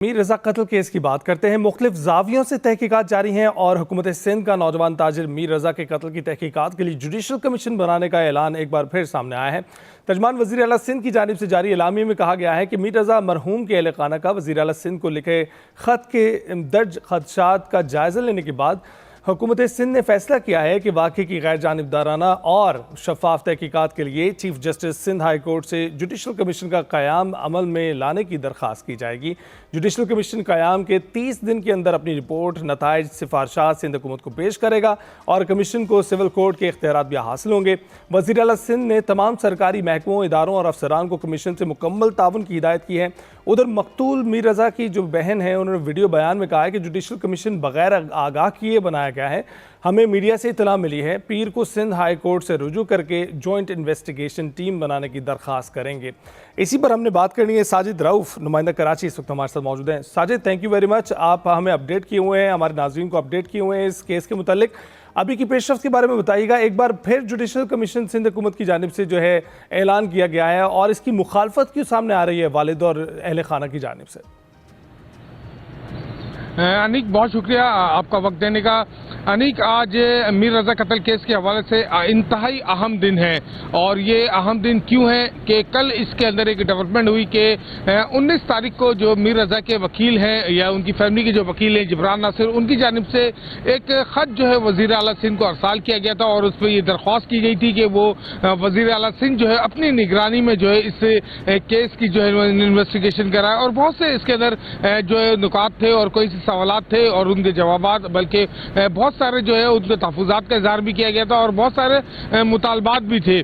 मीर रजा कत्ल केस की बात करते हैं। मुख्तलिफ जावियों से तहकीकात जारी हैं और हुकूमत सिंध का नौजवान ताजिर मीर रजा के कत्ल की तहकीकात के लिए जुडिशल कमीशन बनाने का ऐलान एक बार फिर सामने आया है। तर्जमान वज़ीर आला सिंध की जानिब से जारी एलामी में कहा गया है कि मीर रजा मरहूम के अहल खाना का वज़ीर आला सिंध को लिखे खत के दर्ज खदशात का जायज़ा लेने के बाद हुकूमत सिंध ने फैसला किया है कि वाक़े की गैर जानिबदाराना और शफाफ तहकीकात के लिए chief justice Sindh high court से जुडिशल कमीशन का क़याम अमल में लाने की दरख्वास्त की जाएगी। जुडिशल कमीशन क़याम के 30 दिन के अंदर अपनी रिपोर्ट, नताइज, सिफारशात सिंध हुकूमत को पेश करेगा और कमीशन को सिविल कोर्ट के इख्तियारात भी हासिल होंगे। वज़ीर आला सिंध ने तमाम सरकारी महकमों, इदारों और अफसरान को कमीशन से मुकम्मल ताउन की हिदायत की है। उधर मकतूल मीर रजा की जो बहन है, उन्होंने वीडियो बयान में कहा है कि जुडिशल कमीशन बगैर आगाह किए बनाया गया है। हमें मीडिया से इतला मिली है, पीर को सिंध हाई कोर्ट से रुजू करके जॉइंट इन्वेस्टिगेशन टीम बनाने की दरख्वास्त करेंगे। इसी पर हमने बात करनी है। साजिद रऊफ, नुमाइंदा कराची, इस वक्त हमारे साथ मौजूद हैं। Sajid, thank you very much. आप हमें अपडेट किए हुए हैं, हमारे नाज़रीन को अपडेट किए हुए हैं इस केस के मुतालिक। अभी की पेशरफ्त के बारे में बताइएगा। एक बार फिर जुडिशल कमीशन सिंध हुकूमत की जानिब से जो है ऐलान किया गया है और इसकी मुखालफत क्यों सामने आ रही है वालिद और अहले खाना की जानिब से? अनीक, बहुत शुक्रिया आपका वक्त देने का। अनीक, आज मीर रजा कत्ल केस के हवाले से इंतहाई अहम दिन है और ये अहम दिन क्यों है कि कल इसके अंदर एक डेवलपमेंट हुई कि 19 तारीख को जो मीर रजा के वकील हैं या उनकी फैमिली के जो वकील हैं जिब्रान नासिर, उनकी जानिब से एक खत जो है वज़ीर आला सिंध को अरसाल किया गया था और उस पर यह दरख्वास्त की गई थी कि वो वज़ीर आला सिंध जो है अपनी निगरानी में जो है इस केस की जो है इन्वेस्टिगेशन कराए और बहुत से इसके अंदर जो है नुकात थे और कोई सवालात थे और उनके जवाबात, बल्कि बहुत सारे जो है उनके तहफ़्फ़ुज़ात का इज़हार भी किया गया था और बहुत सारे मुतालबात भी थे।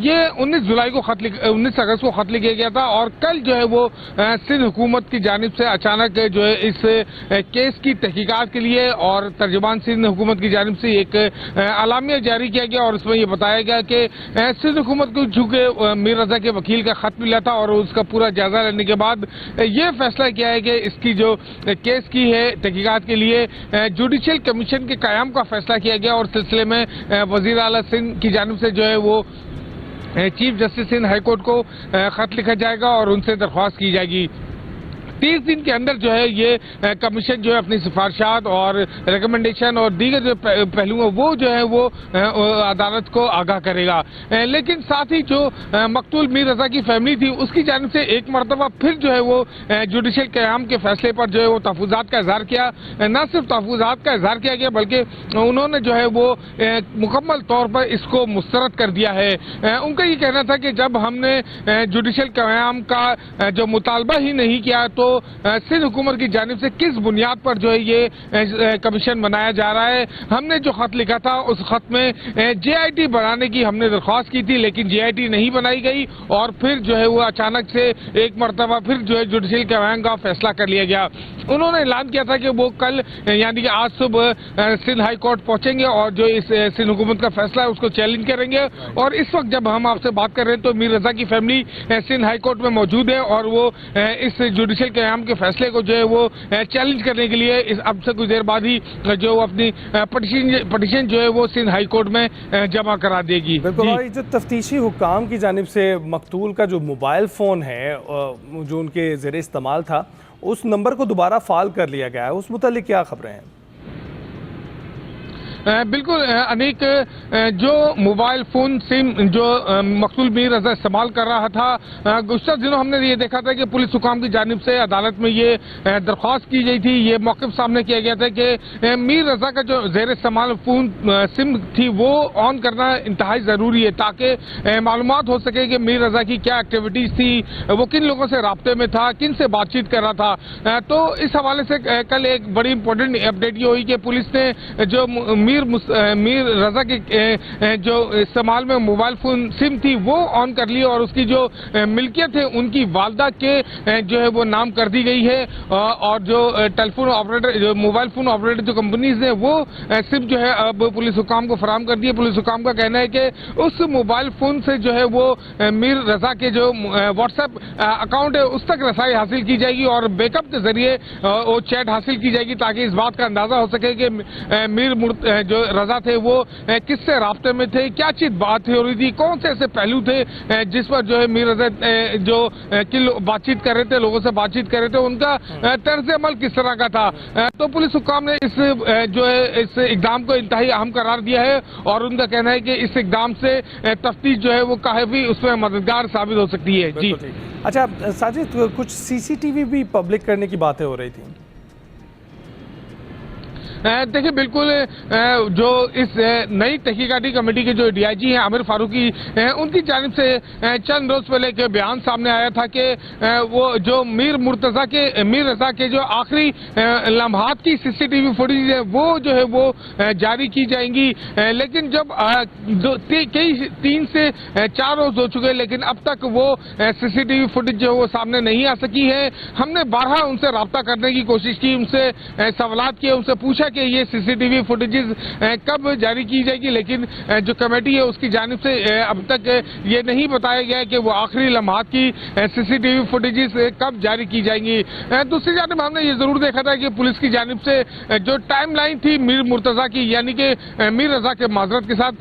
ये 19 अगस्त को खत लिखा गया था और कल जो है वो सिंध हुकूमत की जानिब से अचानक जो है इस केस की तहकीकात के लिए और तर्जुमान सिंध हुकूमत की जानिब से एक अलामिया जारी किया गया और उसमें यह बताया गया कि सिंध हुकूमत को चूँकि मीर रजा के वकील का खत मिला था और उसका पूरा जायजा लेने के बाद ये फैसला किया है कि इसकी जो केस की है तहकीकात के लिए जुडिशल कमीशन के क़याम का फैसला किया गया और सिलसिले में वज़ीर आला सिंध की जानिब से जो है वो chief justice Sindh high court को खत लिखा जाएगा और उनसे दरख्वास्त की जाएगी। 30 दिन के अंदर जो है ये कमीशन जो है अपनी सिफारशात और रिकमेंडेशन और दीगर जो पहलू है वो जो है वो अदालत को आगाह करेगा। लेकिन साथ ही जो मकतूल मीर रजा की फैमिली थी उसकी जानिब से एक मरतबा फिर जो है वो जुडिशल क़याम के फैसले पर जो है वो तहफ़्फ़ुज़ात का इज़हार किया। न सिर्फ तहफ़्फ़ुज़ात का इज़हार किया गया बल्कि उन्होंने जो है वो मुकम्मल तौर पर इसको मुस्तरद कर दिया है। उनका ये कहना था कि जब हमने जुडिशल क़याम का जो मुतालबा ही नहीं किया तो सिंध हुकूमत की जानिब से किस बुनियाद पर जो है ये कमीशन बनाया जा रहा है। हमने जो खत लिखा था उस खत में JIT बनाने की हमने दरख्वास्त की थी लेकिन JIT नहीं बनाई गई और फिर जो है वो अचानक से एक मरतबा फिर जो है जुडिशल क़याम का फैसला कर लिया गया। उन्होंने ऐलान किया था कि वो कल यानी कि आज सुबह सिंध हाई कोर्ट पहुंचेंगे और जो इस सिंध हुकूमत का फैसला है उसको चैलेंज करेंगे। और इस वक्त जब हम आपसे बात कर रहे हैं तो मीर रजा की फैमिली सिंध हाई कोर्ट में मौजूद है और वो इस जुडिशल क़याम के फैसले को जो है वो चैलेंज करने के लिए अब से कुछ देर बाद ही जो अपनी पटिशन जो है वो सिंध हाई कोर्ट में जमा करा देगी। बिल्कुल, जो तफ्तीशी हुकाम की जानिब से मकतूल का जो मोबाइल फ़ोन है जो उनके ज़ेरे इस्तेमाल था उस नंबर को दोबारा फाल कर लिया गया है, उस मुतालिक क्या खबरें हैं? बिल्कुल अनीक, जो मोबाइल फ़ोन सिम जो मकतूल मीर रजा इस्तेमाल कर रहा था, गुज़श्ता दिनों हमने ये देखा था कि पुलिस हुकाम की जानिब से अदालत में ये दरख्वास्त की गई थी, ये मौक़िफ़ सामने किया गया था कि मीर रजा का जो ज़ेर इस्तेमाल फ़ोन सिम थी वो ऑन करना इंतहाई ज़रूरी है ताकि मालूमात हो सके कि मीर रजा की क्या एक्टिविटीज़ थी, वो किन लोगों से राब्ते में था, किन से बातचीत कर रहा था। तो इस हवाले से कल एक बड़ी इंपॉर्टेंट अपडेट ये हुई कि पुलिस ने जो मीर रजा के जो इस्तेमाल में मोबाइल फ़ोन सिम थी वो ऑन कर ली और उसकी जो मिल्कियत है उनकी वालदा के जो है वो नाम कर दी गई है और जो टेलीफोन ऑपरेटर, जो मोबाइल फ़ोन ऑपरेटर जो कंपनीज हैं वो सिम जो है अब पुलिस हुकाम को फराहम कर दी है। पुलिस हुकाम का कहना है कि उस मोबाइल फ़ोन से जो है वो मीर रजा के जो व्हाट्सएप अकाउंट है उस तक रसाई हासिल की जाएगी और बैकअप के जरिए वो चैट हासिल की जाएगी ताकि इस बात का अंदाज़ा हो सके कि मीर जो रजा थे वो किससे राब्ते में थे, क्या चीज बात हो रही थी, कौन से ऐसे पहलू थे जिस पर जो है मीर रजा जो बातचीत कर रहे थे, लोगों से बातचीत कर रहे थे, उनका तर्ज अमल किस तरह का था। तो पुलिस हुक्काम ने इस जो है इस इकदाम को इंतहाई अहम करार दिया है और उनका कहना है कि इस इकदाम से तफ्तीश जो है वो काफी उसमें मददगार साबित हो सकती है। जी अच्छा साजिद, कुछ सीसीटीवी भी पब्लिक करने की बातें हो रही थी। देखिए बिल्कुल जो इस नई तहकीकाती कमेटी के जो डीआईजी हैं आमिर फारूकी, उनकी जानिब से चंद रोज पहले एक बयान सामने आया था कि वो जो मीर रजा के जो आखिरी लम्हात की सीसीटीवी फुटेज है वो जो है वो जारी की जाएंगी। लेकिन जब 3 से 4 रोज हो चुके हैं लेकिन अब तक वो सीसीटीवी फुटेज जो है वो सामने नहीं आ सकी है। हमने बारहा उनसे राब्ता करने की कोशिश की, उनसे सवालात किए, उनसे पूछा कि ये सीसीटीवी फुटेजेस कब जारी की जाएगी, लेकिन जो कमेटी है उसकी जानिब से अब तक ये नहीं बताया गया है कि वो आखिरी लम्हात की सीसीटीवी फुटेजेस कब जारी की जाएंगी। दूसरी जानिब हमने ये जरूर देखा था कि पुलिस की जानिब से जो टाइमलाइन थी मीर मुर्तजा की, यानी कि मीर रजा के माजरत के साथ,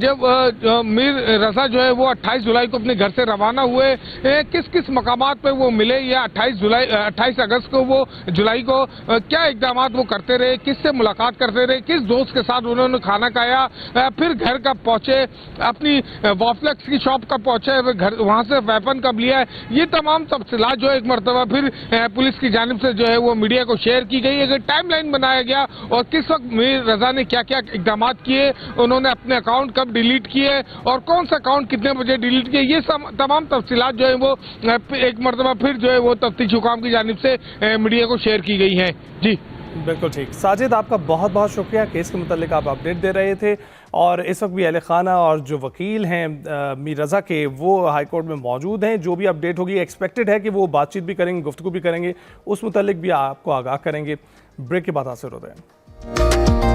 जब मीर रजा जो है वो 28 जुलाई को अपने घर से रवाना हुए, किस किस मकामात पर वो मिले, या 28 अगस्त को वो जुलाई को क्या इकदाम वो करते रहे, किससे मुलाकात करते रहे, किस दोस्त के साथ उन्होंने खाना खाया, फिर घर कब पहुंचे, अपनी वॉफ्लेक्स की शॉप कब पहुंचे, घर वहां से वेपन कब लिया है, ये तमाम तफसीलात जो एक मरतबा फिर पुलिस की जानिब से जो है वो मीडिया को शेयर की गई। एक टाइमलाइन बनाया गया और किस वक्त मीर रजा ने क्या क्या इकदाम किए, उन्होंने अपने अकाउंट कब डिलीट किए और कौन सा अकाउंट कितने बजे डिलीट किए, ये तमाम तफसीलात जो है वो एक मरतबा फिर जो है वो तफ्तीश हुकाम की जानिब से मीडिया को शेयर की गई है। जी बिल्कुल ठीक। साजिद, आपका बहुत बहुत शुक्रिया, केस के मुतालिक आप अपडेट दे रहे थे। और इस वक्त भी अहले खाना और जो वकील हैं मीर रजा के, वो हाई कोर्ट में मौजूद हैं। जो भी अपडेट होगी एक्सपेक्टेड है कि वो बातचीत भी करेंगे, गुफ्तगू भी करेंगे, उस मुतालिक भी आपको आगाह करेंगे। ब्रेक के बाद हासिल होते हैं।